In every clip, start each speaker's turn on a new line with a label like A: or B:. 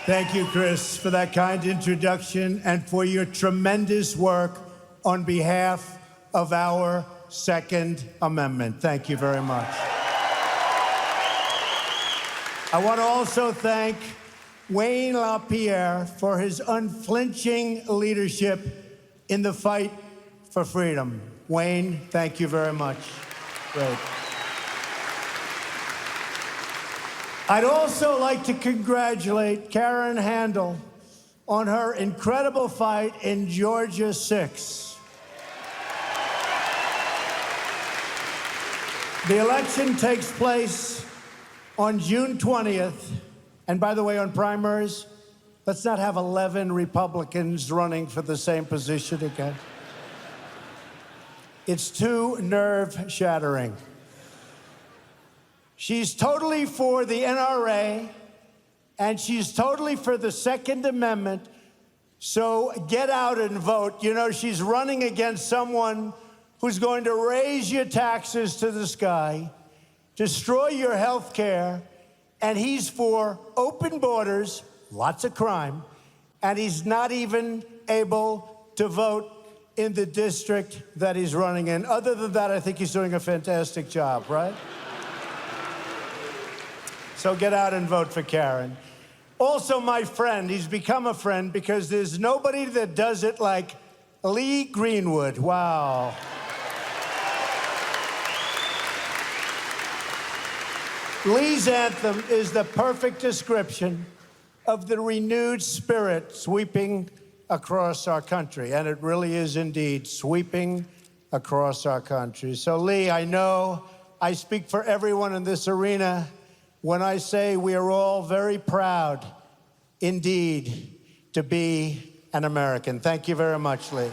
A: Thank you, Chris, for that kind introduction and for your tremendous work on behalf of our Second Amendment. Thank you very much. I want to also thank Wayne LaPierre for his unflinching leadership in the fight for freedom. Wayne, thank you very much. Great. I'd also like to congratulate Karen Handel on her incredible fight in Georgia 6. The election takes place on June 20th. And by the way, on primaries, let's not have 11 Republicans running for the same position again. It's too nerve-shattering. She's totally for the NRA, and she's totally for the Second Amendment, so get out and vote. You know, she's running against someone who's going to raise your taxes to the sky, destroy your health care, and he's for open borders, lots of crime, and he's not even able to vote in the district that he's running in. Other than that, I think he's doing a fantastic job, right? So get out and vote for Karen. Also, my friend, he's become a friend because there's nobody that does it like Lee Greenwood. Wow. Lee's anthem is the perfect description of the renewed spirit sweeping across our country. And it really is indeed sweeping across our country. So, Lee, I know I speak for everyone in this arena when I say we are all very proud, indeed, to be an American. Thank you very much, Lee.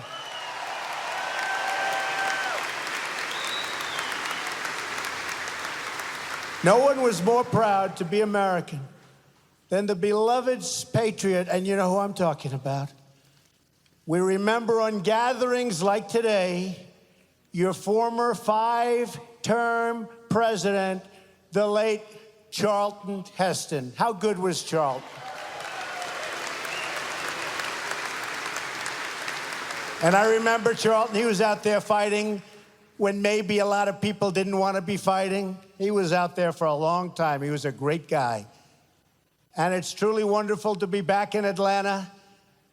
A: No one was more proud to be American than the beloved patriot, and you know who I'm talking about. We remember on gatherings like today, your former 5-term president, the late Charlton Heston. How good was Charlton? And I remember Charlton, he was out there fighting when maybe a lot of people didn't want to be fighting. He was out there for a long time. He was a great guy. And it's truly wonderful to be back in Atlanta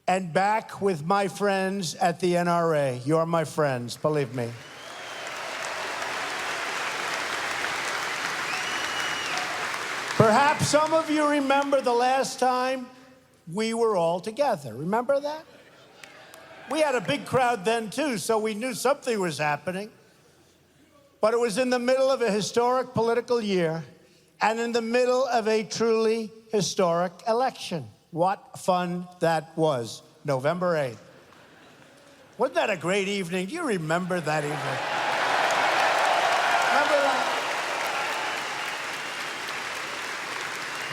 A: and back with my friends at the NRA. You're my friends, believe me. Perhaps some of you remember the last time we were all together. Remember that? We had a big crowd then, too, so we knew something was happening. But it was in the middle of a historic political year and in the middle of a truly historic election. What fun that was, November 8th. Wasn't that a great evening? Do you remember that evening? Remember that?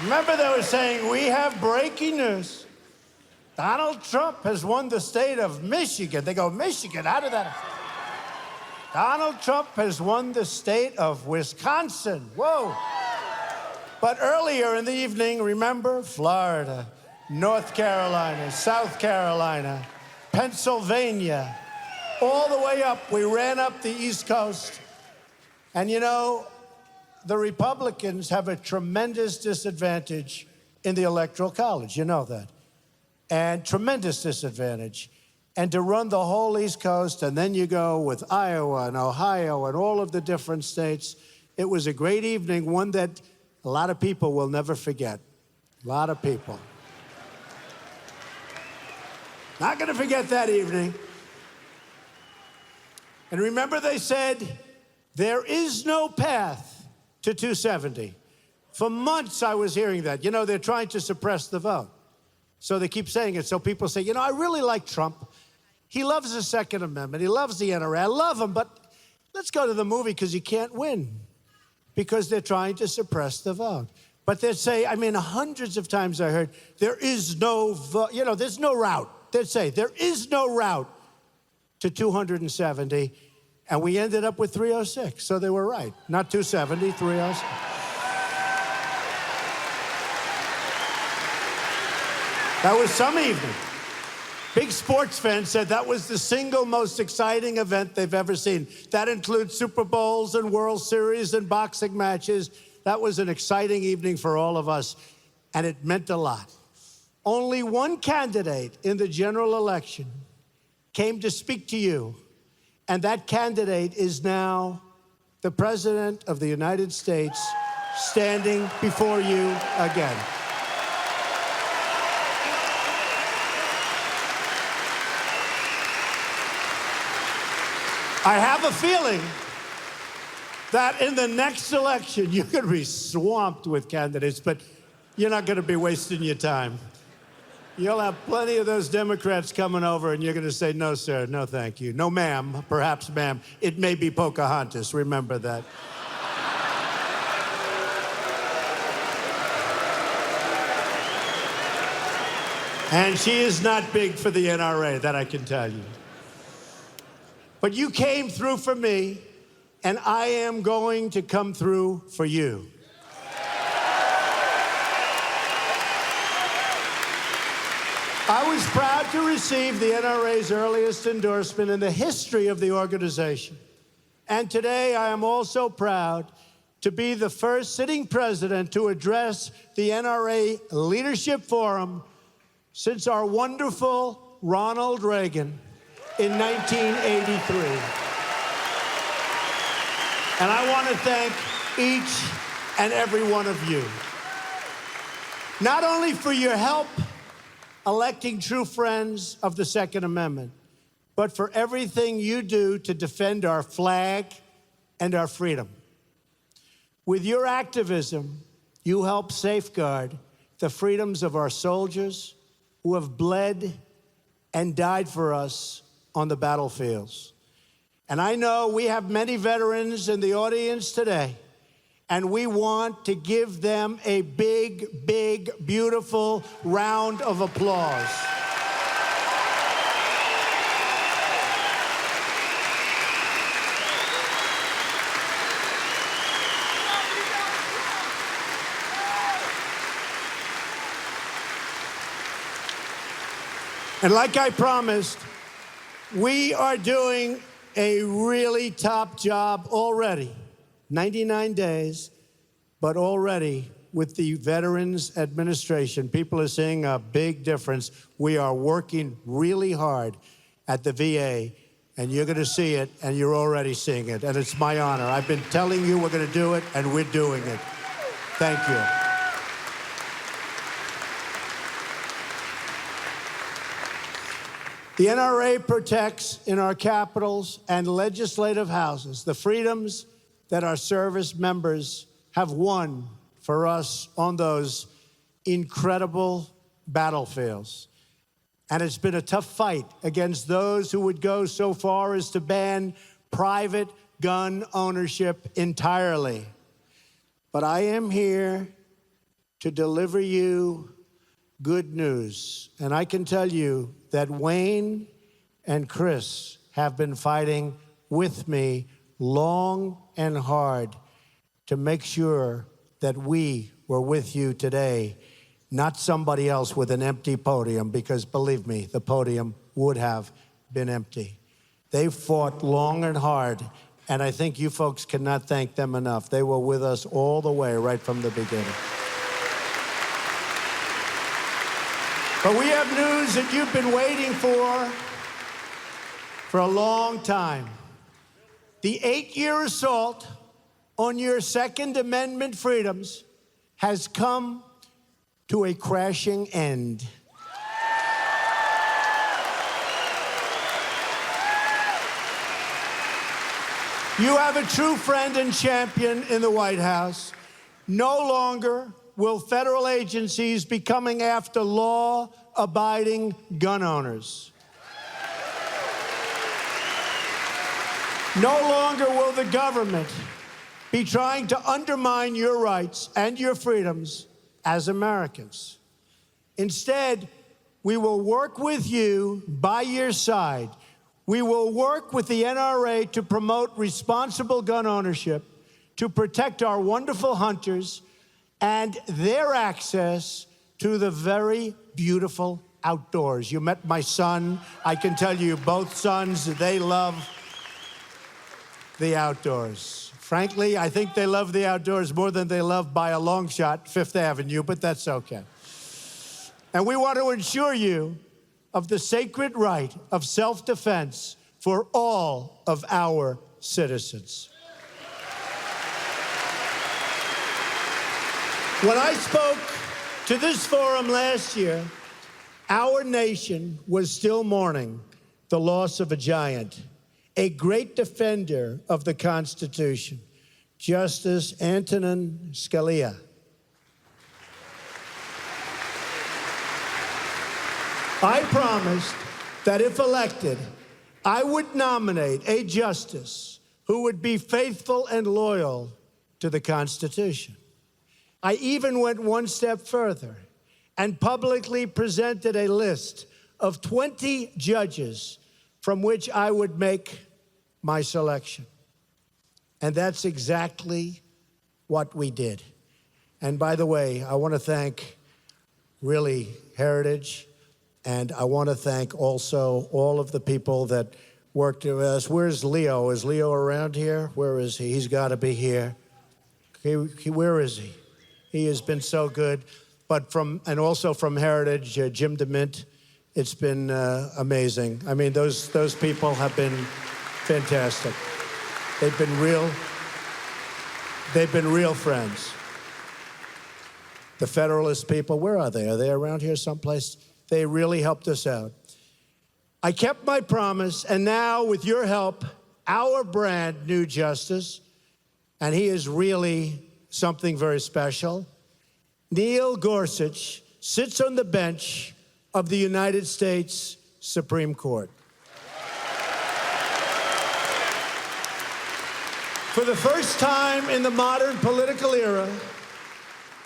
A: Remember they were saying, we have breaking news. Donald Trump has won the state of Michigan. They go, Michigan, how did that affect? Donald Trump has won the state of Wisconsin. Whoa. But earlier in the evening, remember, Florida, North Carolina, South Carolina, Pennsylvania, all the way up. We ran up the East Coast. And you know, the Republicans have a tremendous disadvantage in the Electoral College. You know that. And tremendous disadvantage. And to run the whole East Coast, and then you go with Iowa and Ohio and all of the different states. It was a great evening, one that a lot of people will never forget. A lot of people. Not going to forget that evening. And remember they said, there is no path to 270. For months I was hearing that. You know, they're trying to suppress the vote. So they keep saying it. So people say, you know, I really like Trump. He loves the Second Amendment. He loves the NRA. I love him, but let's go to the movie because he can't win. Because they're trying to suppress the vote. But they'd say, I mean, hundreds of times I heard, there is no vote, you know, there's no route. They'd say, there is no route to 270. And we ended up with 306. So they were right. Not 270, 306. That was some evening. Big sports fans said that was the single most exciting event they've ever seen. That includes Super Bowls and World Series and boxing matches. That was an exciting evening for all of us, and it meant a lot. Only one candidate in the general election came to speak to you, and that candidate is now the President of the United States standing before you again. I have a feeling that in the next election, you're going to be swamped with candidates, but you're not going to be wasting your time. You'll have plenty of those Democrats coming over, and you're going to say, no, sir, no, thank you. No, ma'am, perhaps, ma'am. It may be Pocahontas. Remember that. And she is not big for the NRA, that I can tell you. But you came through for me, and I am going to come through for you. I was proud to receive the NRA's earliest endorsement in the history of the organization. And today I am also proud to be the first sitting president to address the NRA Leadership Forum since our wonderful Ronald Reagan in 1983. And I want to thank each and every one of you, not only for your help electing true friends of the Second Amendment, but for everything you do to defend our flag and our freedom. With your activism, you help safeguard the freedoms of our soldiers who have bled and died for us on the battlefields. And I know we have many veterans in the audience today, and we want to give them a big, big, beautiful round of applause. And like I promised, we are doing a really top job already. 99 days, but already with the Veterans Administration, people are seeing a big difference. We are working really hard at the VA, and you're going to see it, and you're already seeing it, and it's my honor. I've been telling you we're going to do it, and we're doing it. Thank you. The NRA protects in our capitals and legislative houses the freedoms that our service members have won for us on those incredible battlefields. And it's been a tough fight against those who would go so far as to ban private gun ownership entirely. But I am here to deliver you good news. And I can tell you that Wayne and Chris have been fighting with me long and hard to make sure that we were with you today, not somebody else with an empty podium, because believe me, the podium would have been empty. They fought long and hard, and I think you folks cannot thank them enough. They were with us all the way, right from the beginning. But we have news that you've been waiting for a long time. The 8-year assault on your Second Amendment freedoms has come to a crashing end. You have a true friend and champion in the White House. No longer will federal agencies be coming after law-abiding gun owners. No longer will the government be trying to undermine your rights and your freedoms as Americans. Instead, we will work with you by your side. We will work with the NRA to promote responsible gun ownership, to protect our wonderful hunters and their access to the very beautiful outdoors. You met my son. I can tell you, both sons, they love the outdoors. Frankly, I think they love the outdoors more than they love, by a long shot, Fifth Avenue, but that's okay. And we want to assure you of the sacred right of self-defense for all of our citizens. When I spoke to this forum last year, our nation was still mourning the loss of a giant, a great defender of the Constitution, Justice Antonin Scalia. I promised that if elected, I would nominate a justice who would be faithful and loyal to the Constitution. I even went one step further and publicly presented a list of 20 judges from which I would make my selection. And that's exactly what we did. And by the way, I want to thank really Heritage, and I want to thank also all of the people that worked with us. Where's Leo? Is Leo around here? Where is he? He's got to be here. Where is he? He has been so good. But and also from Heritage, Jim DeMint, it's been amazing. I mean, those people have been fantastic. They've been real friends. The Federalist people, where are they? Are they around here someplace? They really helped us out. I kept my promise, and now, with your help, our brand new justice, and he is really something very special, Neil Gorsuch, sits on the bench of the United States Supreme Court. For the first time in the modern political era,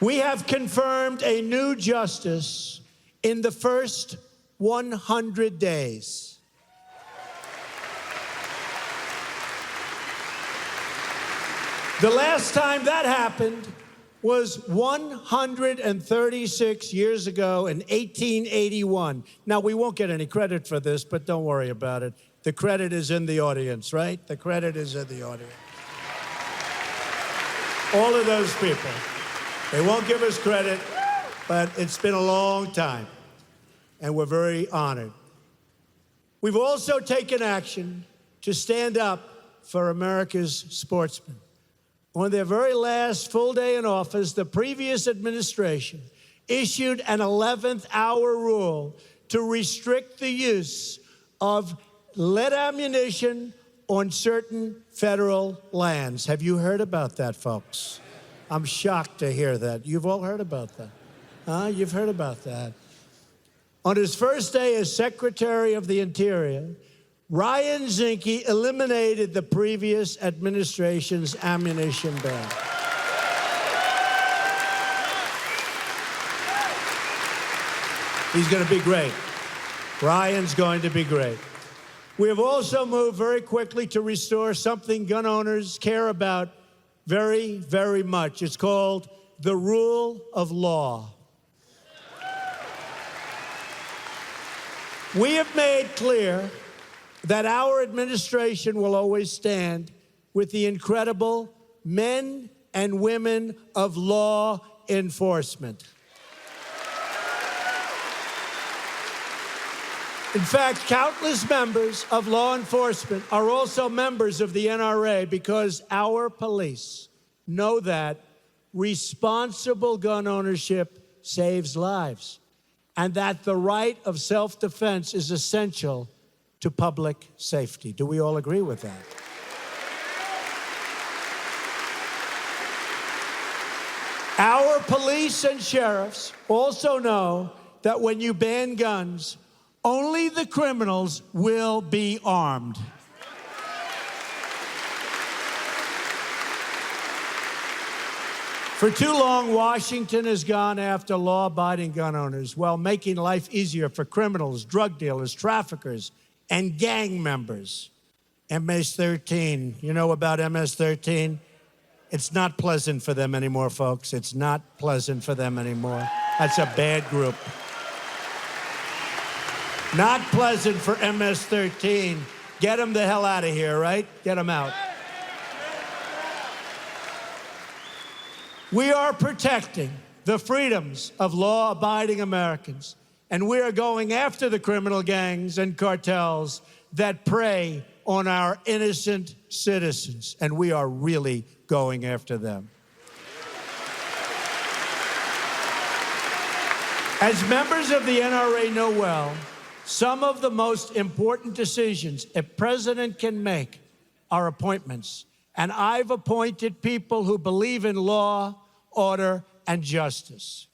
A: we have confirmed a new justice in the first 100 days. The last time that happened was 136 years ago in 1881. Now, we won't get any credit for this, but don't worry about it. The credit is in the audience, right? The credit is in the audience. All of those people. They won't give us credit, but it's been a long time, and we're very honored. We've also taken action to stand up for America's sportsmen. On their very last full day in office, the previous administration issued an 11th hour rule to restrict the use of lead ammunition on certain federal lands. Have you heard about that, folks? I'm shocked to hear that. You've all heard about that. You've heard about that. On his first day as Secretary of the Interior, Ryan Zinke eliminated the previous administration's ammunition ban. He's going to be great. Ryan's going to be great. We have also moved very quickly to restore something gun owners care about very, very much. It's called the rule of law. We have made clear that our administration will always stand with the incredible men and women of law enforcement. In fact, countless members of law enforcement are also members of the NRA because our police know that responsible gun ownership saves lives and that the right of self-defense is essential to public safety. Do we all agree with that? Our police and sheriffs also know that when you ban guns, only the criminals will be armed. For too long, Washington has gone after law-abiding gun owners while making life easier for criminals, drug dealers, traffickers, and gang members. MS-13, you know about MS-13? It's not pleasant for them anymore, folks. It's not pleasant for them anymore. That's a bad group. Not pleasant for MS-13. Get them the hell out of here, right? Get them out. We are protecting the freedoms of law-abiding Americans, and we are going after the criminal gangs and cartels that prey on our innocent citizens, and we are really going after them. As members of the NRA know well, some of the most important decisions a president can make are appointments. And I've appointed people who believe in law, order, and justice.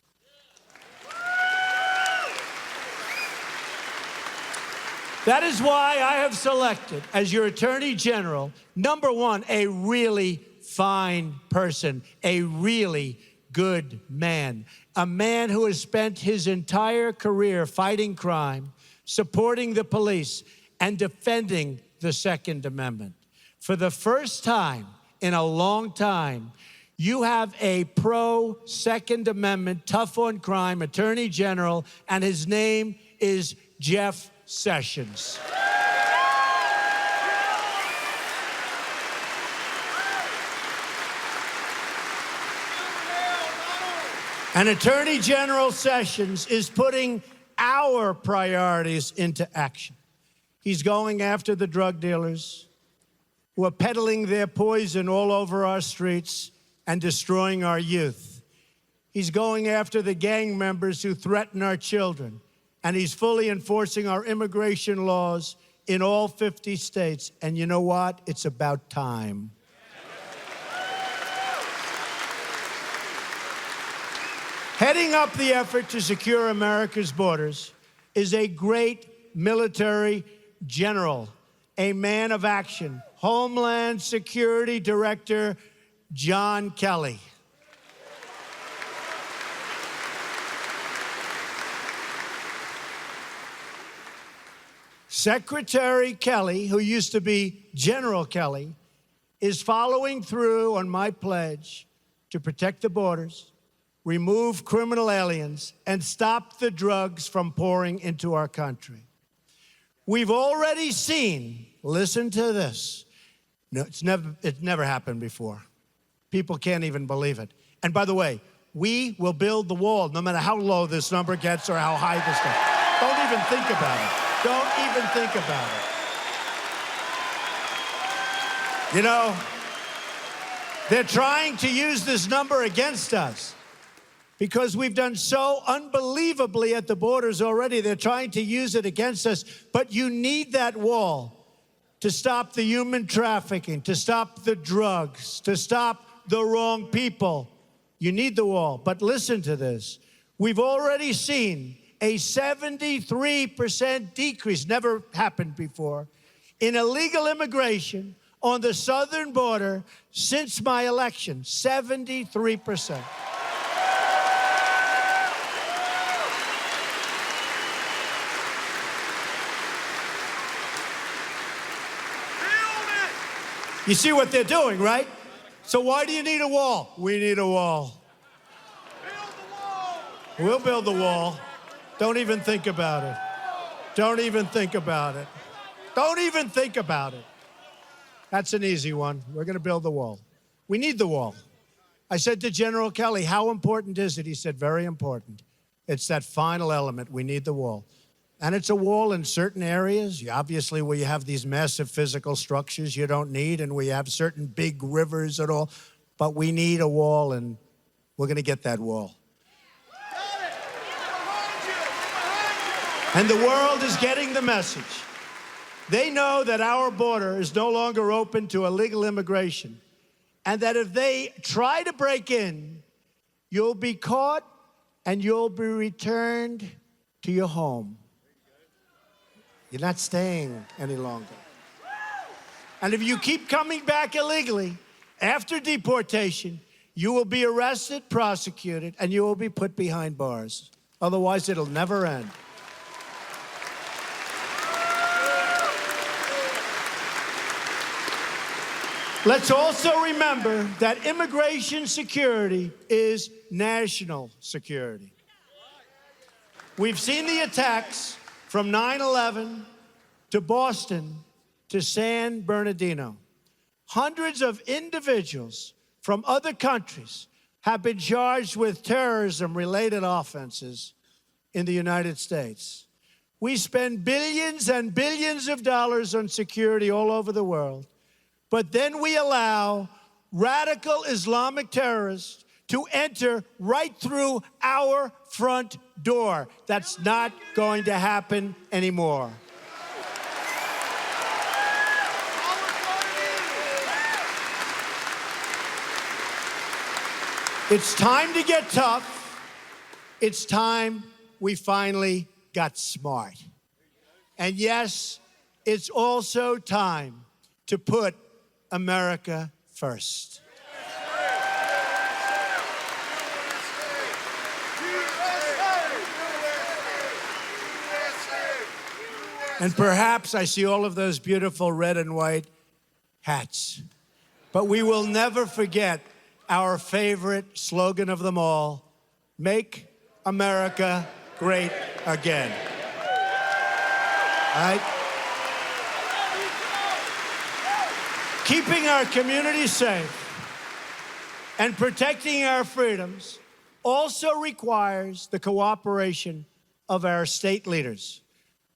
A: That is why I have selected as your Attorney General, number one, a really fine person, a really good man, a man who has spent his entire career fighting crime, supporting the police, and defending the Second Amendment. For the first time in a long time, you have a pro-Second Amendment, tough on crime Attorney General, and his name is Jeff Sessions. And Attorney General Sessions is putting our priorities into action. He's going after the drug dealers who are peddling their poison all over our streets and destroying our youth. He's going after the gang members who threaten our children, and he's fully enforcing our immigration laws in all 50 states. And you know what? It's about time. Heading up the effort to secure America's borders is a great military general, a man of action, Homeland Security Director John Kelly. Secretary Kelly, who used to be General Kelly, is following through on my pledge to protect the borders, remove criminal aliens, and stop the drugs from pouring into our country. We've already seen, listen to this, no, it's never happened before. People can't even believe it. And by the way, we will build the wall no matter how low this number gets or how high this gets. Don't even think about it. Don't even think about it. You know, they're trying to use this number against us because we've done so unbelievably at the borders already. They're trying to use it against us. But you need that wall to stop the human trafficking, to stop the drugs, to stop the wrong people. You need the wall. But listen to this. We've already seen a 73% decrease, never happened before, in illegal immigration on the southern border since my election. 73%. You see what they're doing, right? So why do you need a wall? We need a wall. Build the wall. We'll build the wall. Don't even think about it. Don't even think about it. Don't even think about it. That's an easy one. We're going to build the wall. We need the wall. I said to General Kelly, how important is it? He said, very important. It's that final element. We need the wall. And it's a wall in certain areas, obviously, where you have these massive physical structures you don't need, and we have certain big rivers and all. But we need a wall, and we're going to get that wall. And the world is getting the message. They know that our border is no longer open to illegal immigration, and that if they try to break in, you'll be caught and you'll be returned to your home. You're not staying any longer. And if you keep coming back illegally after deportation, you will be arrested, prosecuted, and you will be put behind bars. Otherwise, it'll never end. Let's also remember that immigration security is national security. We've seen the attacks from 9/11 to Boston to San Bernardino. Hundreds of individuals from other countries have been charged with terrorism-related offenses in the United States. We spend billions and billions of dollars on security all over the world, but then we allow radical Islamic terrorists to enter right through our front door. That's not going to happen anymore. It's time to get tough. It's time we finally got smart. And yes, it's also time to put America first. And perhaps I see all of those beautiful red and white hats. But we will never forget our favorite slogan of them all, make America great again. Right? Keeping our communities safe and protecting our freedoms also requires the cooperation of our state leaders.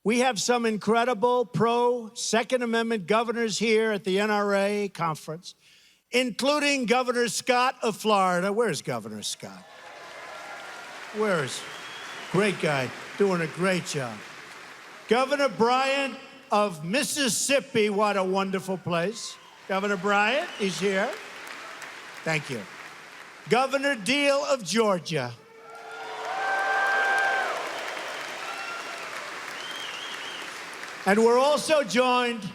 A: We have some incredible pro-Second Amendment governors here at the NRA conference, including Governor Scott of Florida. Where's Governor Scott? Where's? Great guy, doing a great job. Governor Bryant of Mississippi, what a wonderful place. Governor Bryant, he's here. Thank you. Governor Deal of Georgia. And we're also joined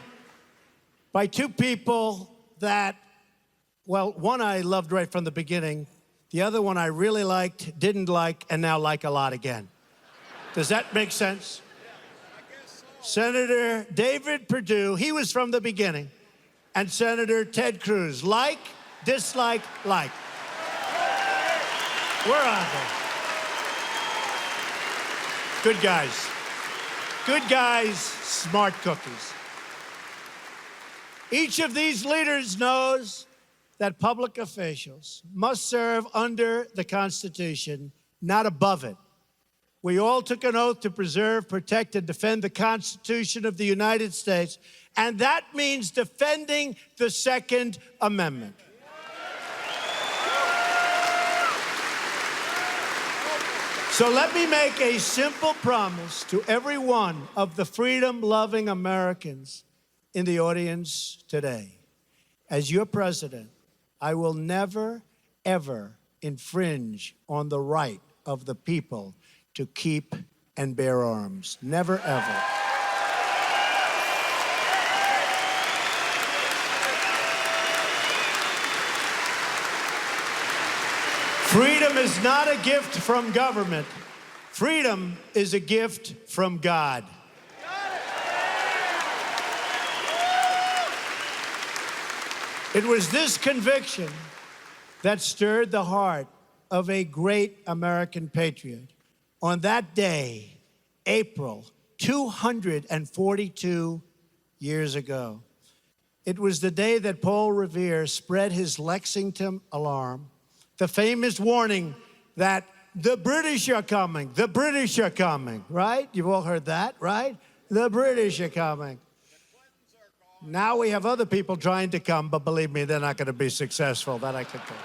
A: by two people that, well, one I loved right from the beginning. The other one I really liked, didn't like, and now like a lot again. Does that make sense? Senator David Perdue, he was from the beginning. And Senator Ted Cruz, like, dislike, like. Where are they? Good guys. Good guys, smart cookies. Each of these leaders knows that public officials must serve under the Constitution, not above it. We all took an oath to preserve, protect, and defend the Constitution of the United States, and that means defending the Second Amendment. So let me make a simple promise to every one of the freedom-loving Americans in the audience today. As your president, I will never, ever infringe on the right of the people to keep and bear arms. Never, ever. Freedom is not a gift from government. Freedom is a gift from God. It was this conviction that stirred the heart of a great American patriot. On that day, April 242 years ago, it was the day that Paul Revere spread his Lexington alarm, the famous warning that the British are coming, the British are coming, right? You've all heard that, right? The British are coming. Now we have other people trying to come, but believe me, they're not going to be successful. That I can tell.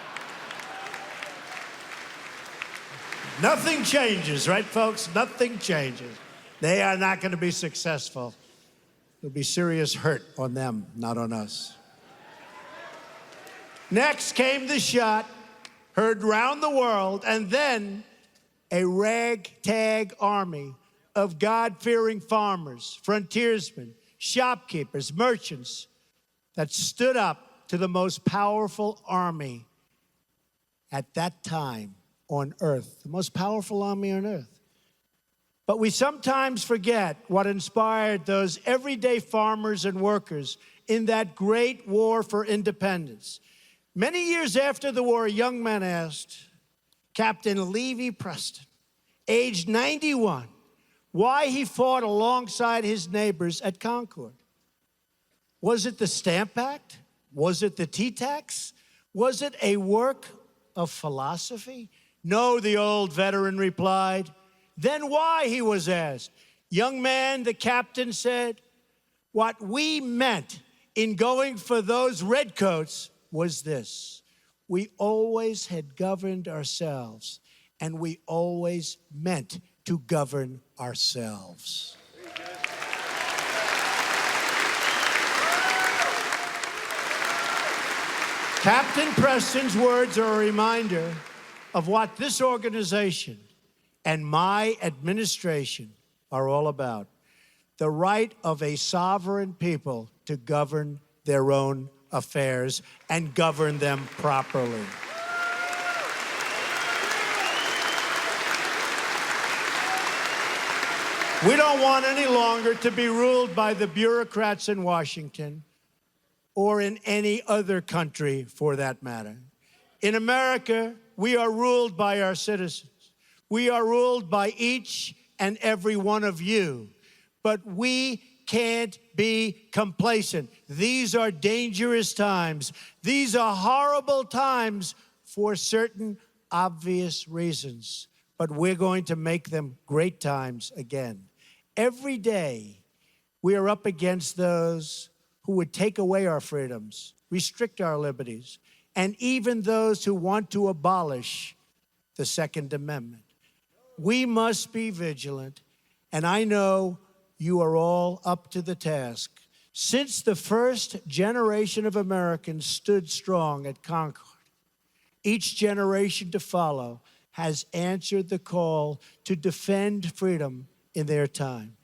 A: Nothing changes, right, folks? Nothing changes. They are not going to be successful. There'll be serious hurt on them, not on us. Next came the shot, heard round the world, and then a ragtag army of God-fearing farmers, frontiersmen, shopkeepers, merchants that stood up to the most powerful army at that time on earth, the most powerful army on earth. But we sometimes forget what inspired those everyday farmers and workers in that great war for independence. Many years after the war, a young man asked Captain Levi Preston, aged 91, why he fought alongside his neighbors at Concord. Was it the Stamp Act? Was it the tea tax? Was it a work of philosophy? No, the old veteran replied. Then why, he was asked. Young man, the captain said, what we meant in going for those redcoats was this. We always had governed ourselves, and we always meant to govern ourselves. Captain Preston's words are a reminder of what this organization and my administration are all about. The right of a sovereign people to govern their own affairs and govern them properly. We don't want any longer to be ruled by the bureaucrats in Washington or in any other country for that matter. In America, we are ruled by our citizens. We are ruled by each and every one of you. But we can't be complacent. These are dangerous times. These are horrible times for certain obvious reasons. But we're going to make them great times again. Every day, we are up against those who would take away our freedoms, restrict our liberties, and even those who want to abolish the Second Amendment. We must be vigilant, and I know you are all up to the task. Since the first generation of Americans stood strong at Concord, each generation to follow has answered the call to defend freedom in their time.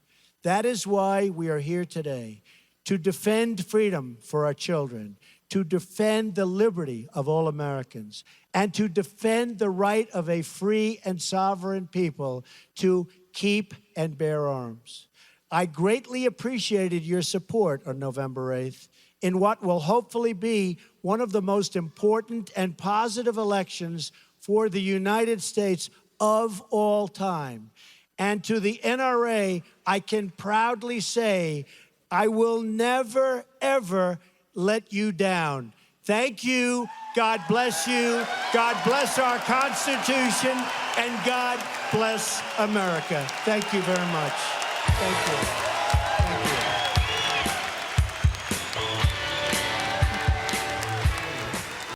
A: That is why we are here today, to defend freedom for our children, to defend the liberty of all Americans, and to defend the right of a free and sovereign people to keep and bear arms. I greatly appreciated your support on November 8th in what will hopefully be one of the most important and positive elections for the United States of all time. And to the NRA, I can proudly say, I will never, ever let you down. Thank you. God bless you. God bless our Constitution. And God bless America. Thank you very much. Thank you.